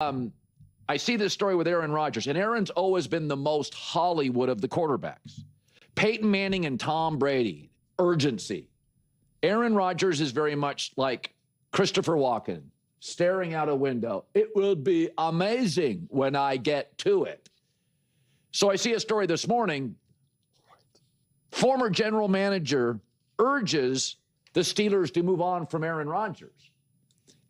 I see this story with Aaron Rodgers, and Aaron's always been the most Hollywood of the quarterbacks. Peyton Manning and Tom Brady, urgency. Aaron Rodgers is very much like Christopher Walken, staring out a window. It will be amazing when I get to it. So I see a story this morning. Former general manager urges the Steelers to move on from Aaron Rodgers.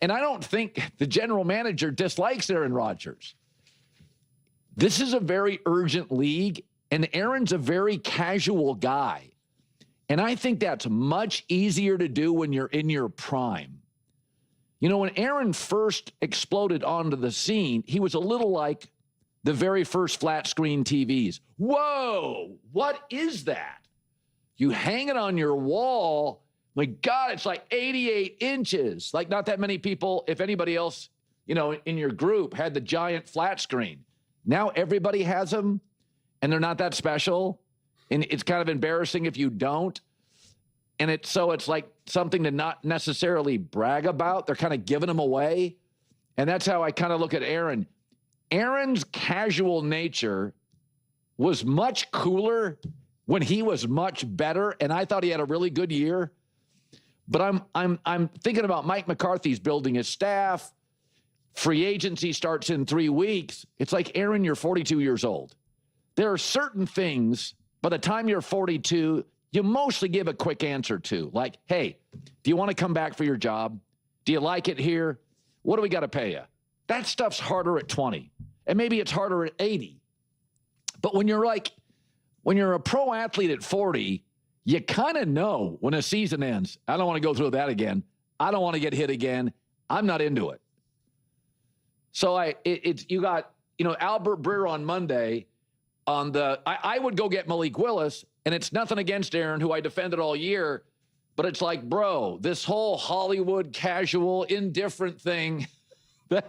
And I don't think the general manager dislikes Aaron Rodgers. This is a very urgent league, and Aaron's a very casual guy. And I think that's much easier to do when you're in your prime. You know, when Aaron first exploded onto the scene, he was a little like the very first flat screen TVs. Whoa, what is that? You hang it on your wall. My God, it's like 88 inches. Like not that many people, if anybody else, you know, in your group had the giant flat screen. Now everybody has them, and they're not that special. And it's kind of embarrassing if you don't. And it's like something to not necessarily brag about. They're kind of giving them away. And that's how I kind of look at Aaron. Aaron's casual nature was much cooler when he was much better. And I thought he had a really good year. But I'm thinking about Mike McCarthy's building his staff. Free agency starts in 3 weeks. It's like, Aaron, you're 42 years old. There are certain things, by the time you're 42, you mostly give a quick answer to. Like, hey, do you want to come back for your job? Do you like it here? What do we got to pay you? That stuff's harder at 20. And maybe it's harder at 80. But when you're a pro athlete at 40, you kind of know when a season ends, I don't want to go through that again. I don't want to get hit again. I'm not into it. So you got, Albert Breer on Monday on I would go get Malik Willis, and it's nothing against Aaron, who I defended all year, but it's like, bro, this whole Hollywood casual indifferent thing. I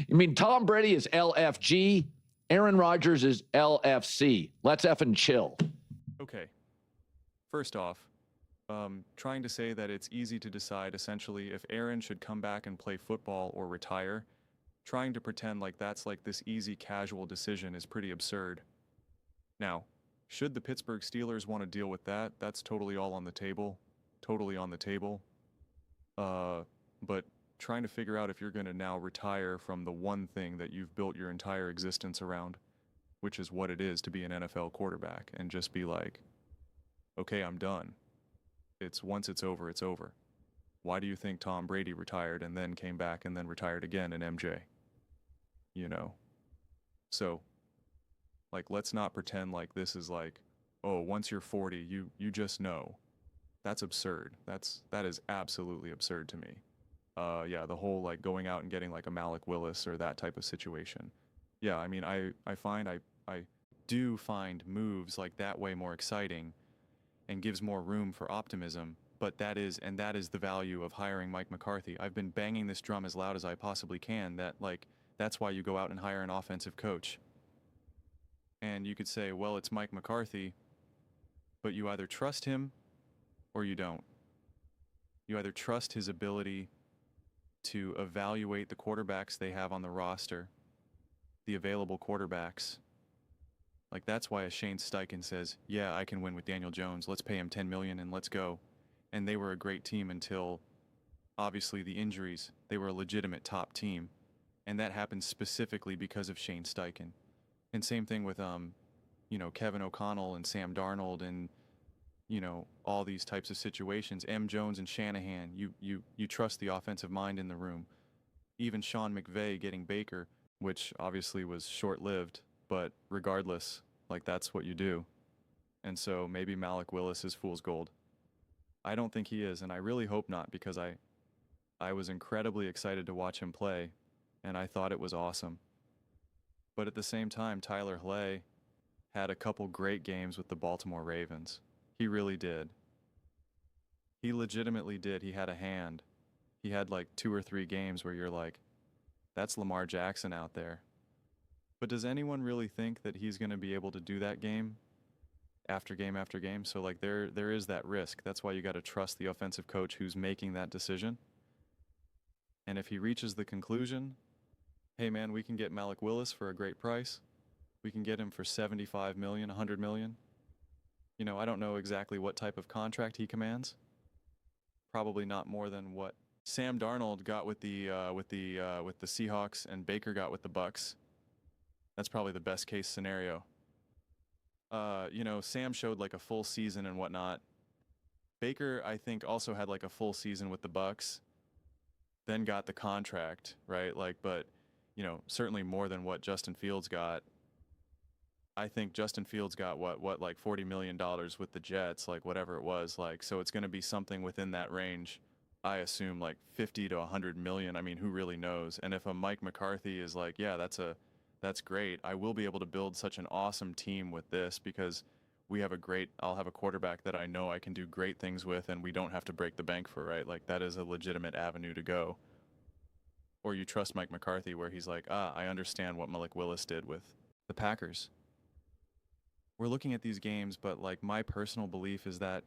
mean, Tom Brady is LFG. Aaron Rodgers is LFC. Let's effing chill. Okay. First off, trying to say that it's easy to decide essentially if Aaron should come back and play football or retire, trying to pretend like that's like this easy casual decision is pretty absurd. Now, should the Pittsburgh Steelers want to deal with that, that's totally all on the table. Totally on the table. But trying to figure out if you're going to now retire from the one thing that you've built your entire existence around, which is what it is to be an NFL quarterback, and just be like, okay, I'm done. Once it's over, it's over. Why do you think Tom Brady retired and then came back and then retired again in MJ? So, like, let's not pretend like this is like, oh, once you're 40, you just know. That's absurd. That is absolutely absurd to me. Yeah, the whole like going out and getting like a Malik Willis or that type of situation. Yeah, I mean, I do find moves like that way more exciting and gives more room for optimism, but that is the value of hiring Mike McCarthy. I've been banging this drum as loud as I possibly can that like that's why you go out and hire an offensive coach. And you could say, well, it's Mike McCarthy, but you either trust him or you don't. You either trust his ability to evaluate the quarterbacks they have on the roster, the available quarterbacks. Like, that's why a Shane Steichen says, yeah, I can win with Daniel Jones. Let's pay him $10 million and let's go. And they were a great team until, obviously, the injuries. They were a legitimate top team. And that happened specifically because of Shane Steichen. And same thing with, Kevin O'Connell and Sam Darnold and, all these types of situations. M. Jones and Shanahan, you trust the offensive mind in the room. Even Sean McVay getting Baker, which obviously was short-lived, but regardless, like, that's what you do. And so maybe Malik Willis is fool's gold. I don't think he is, and I really hope not, because I was incredibly excited to watch him play, and I thought it was awesome. But at the same time, Tyler Hley had a couple great games with the Baltimore Ravens. He really did. He legitimately did. He had a hand. He had like 2 or 3 games where you're like, that's Lamar Jackson out there. But does anyone really think that he's going to be able to do that game after game after game? So like there is that risk. That's why you got to trust the offensive coach who's making that decision. And if he reaches the conclusion, hey man, we can get Malik Willis for a great price. We can get him for 75 million, 100 million. You know, I don't know exactly what type of contract he commands. Probably not more than what Sam Darnold got with the Seahawks and Baker got with the Bucks. That's probably the best case scenario. You know, Sam showed like a full season and whatnot. Baker, I think, also had like a full season with the Bucks, then got the contract, right? Like, but you know, certainly more than what Justin Fields got. I think Justin Fields got what like $40 million with the Jets, like whatever it was, like, so it's going to be something within that range. I assume like 50 to 100 million. I mean, who really knows? And if a Mike McCarthy is like, yeah, that's great. I will be able to build such an awesome team with this because I'll have a quarterback that I know I can do great things with and we don't have to break the bank for, right? Like that is a legitimate avenue to go. Or you trust Mike McCarthy where he's like, I understand what Malik Willis did with the Packers. We're looking at these games, but like my personal belief is that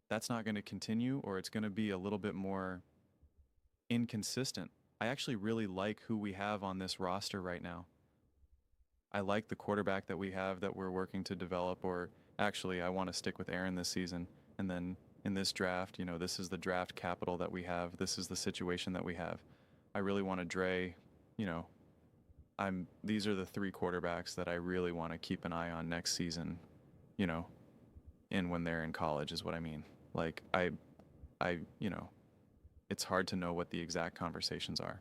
that's not going to continue, or it's going to be a little bit more inconsistent. I actually really like who we have on this roster right now. I like the quarterback that we have that we're working to develop, or actually I want to stick with Aaron this season. And then in this draft, you know, this is the draft capital that we have. This is the situation that we have. I really want to Dre, you know, these are the three quarterbacks that I really want to keep an eye on next season, you know, and when they're in college is what I mean. Like you know, it's hard to know what the exact conversations are.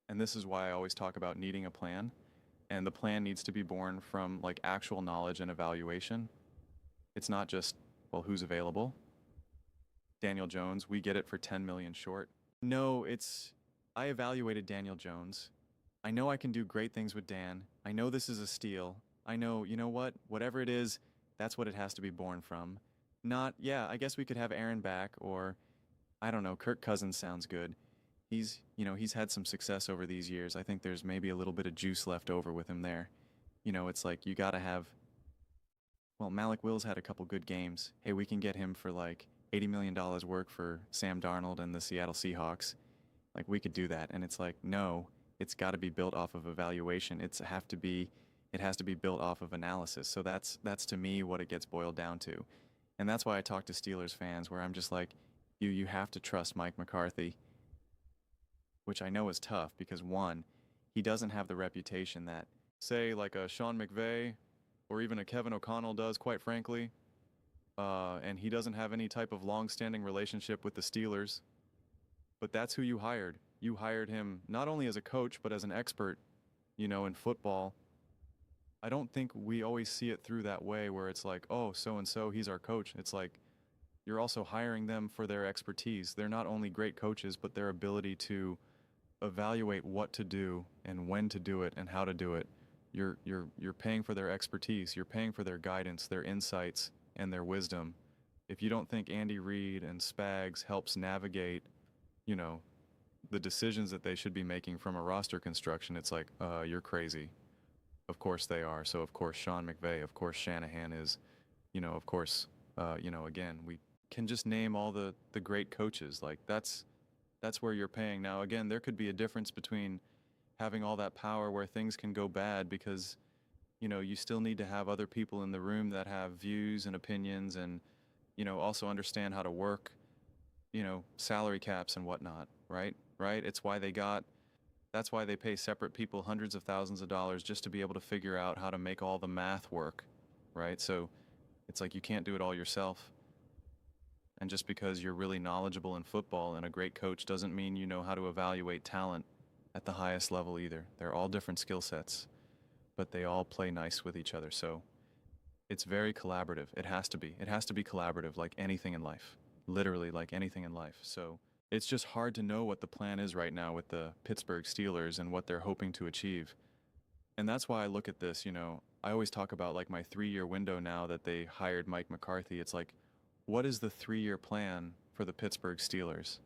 And this is why I always talk about needing a plan, and the plan needs to be born from like actual knowledge and evaluation. It's not just, well, who's available? Daniel Jones, we get it for 10 million short. No, I evaluated Daniel Jones. I know I can do great things with Dan. I know this is a steal. I know, you know what? Whatever it is, that's what it has to be born from. Not, yeah, I guess we could have Aaron back, or I don't know, Kirk Cousins sounds good. He's had some success over these years. I think there's maybe a little bit of juice left over with him there. You know, it's like you got to have, well, Malik Willis had a couple good games. Hey, we can get him for like $80 million work for Sam Darnold and the Seattle Seahawks. Like we could do that. And it's like, no, it's got to be built off of evaluation. It has to be built off of analysis. So that's to me what it gets boiled down to. And that's why I talk to Steelers fans where I'm just like, you have to trust Mike McCarthy, which I know is tough because one, he doesn't have the reputation that, say, like a Sean McVay or even a Kevin O'Connell does, quite frankly. And he doesn't have any type of long-standing relationship with the Steelers. But that's who you hired. You hired him not only as a coach, but as an expert, you know, in football. I don't think we always see it through that way where it's like, oh, so-and-so, he's our coach. It's like you're also hiring them for their expertise. They're not only great coaches, but their ability to evaluate what to do and when to do it and how to do it. You're paying for their expertise. You're paying for their guidance, their insights, and their wisdom. If you don't think Andy Reid and Spags helps navigate, you know, the decisions that they should be making from a roster construction, it's like, you're crazy. Of course they are. So of course Sean McVay, of course Shanahan is, you know, of course, you know, again, we can just name all the great coaches. Like that's where you're paying. Now, again, there could be a difference between having all that power where things can go bad because, you know, you still need to have other people in the room that have views and opinions and, you know, also understand how to work, you know, salary caps and whatnot, right? Right? That's why they pay separate people hundreds of thousands of dollars just to be able to figure out how to make all the math work, right? So it's like you can't do it all yourself. And just because you're really knowledgeable in football and a great coach doesn't mean you know how to evaluate talent at the highest level either. They're all different skill sets, but they all play nice with each other. So it's very collaborative. It has to be. It has to be collaborative like anything in life, literally like anything in life. So it's just hard to know what the plan is right now with the Pittsburgh Steelers and what they're hoping to achieve. And that's why I look at this, you know, I always talk about like my 3-year window now that they hired Mike McCarthy. It's like, what is the 3-year plan for the Pittsburgh Steelers?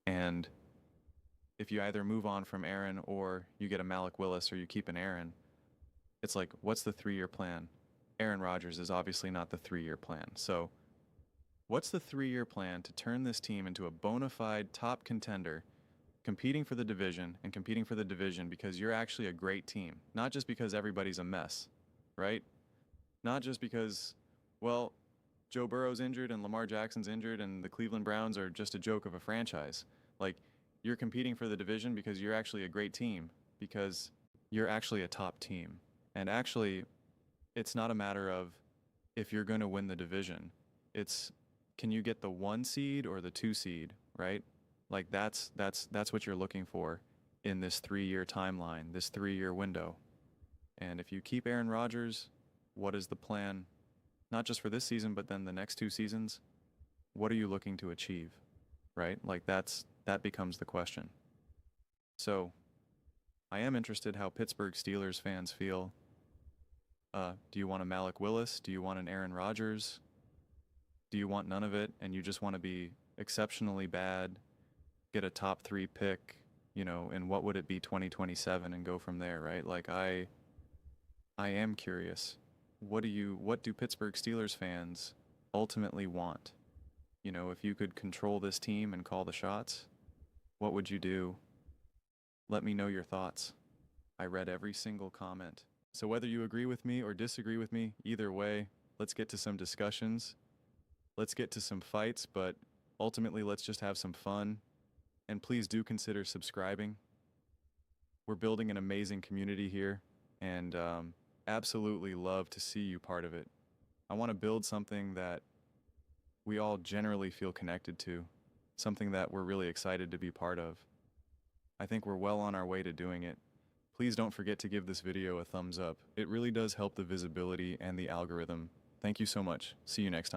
And if you either move on from Aaron or you get a Malik Willis or you keep an Aaron, it's like, what's the 3-year plan? Aaron Rodgers is obviously not the 3-year plan. So what's the 3-year plan to turn this team into a bona fide top contender competing for the division and competing for the division because you're actually a great team, not just because everybody's a mess, right? Not just because, well, Joe Burrow's injured and Lamar Jackson's injured and the Cleveland Browns are just a joke of a franchise. Like, you're competing for the division because you're actually a great team, because you're actually a top team. And actually, it's not a matter of if you're going to win the division. It's, can you get the 1 seed or the 2 seed, right? Like, that's what you're looking for in this 3-year timeline, this 3-year window. And if you keep Aaron Rodgers, what is the plan? Not just for this season, but then the next 2 seasons. What are you looking to achieve, right? Like, that becomes the question. So, I am interested how Pittsburgh Steelers fans feel. Do you want a Malik Willis? Do you want an Aaron Rodgers? Do you want none of it and you just want to be exceptionally bad, get a top 3 pick, you know, and what would it be 2027 and go from there, right? Like, I am curious. What do Pittsburgh Steelers fans ultimately want? You know, if you could control this team and call the shots, what would you do? Let me know your thoughts. I read every single comment. So whether you agree with me or disagree with me, either way, let's get to some discussions. Let's get to some fights, but ultimately let's just have some fun. And please do consider subscribing. We're building an amazing community here, and absolutely love to see you part of it. I want to build something that we all generally feel connected to, something that we're really excited to be part of. I think we're well on our way to doing it. Please don't forget to give this video a thumbs up. It really does help the visibility and the algorithm. Thank you so much. See you next time.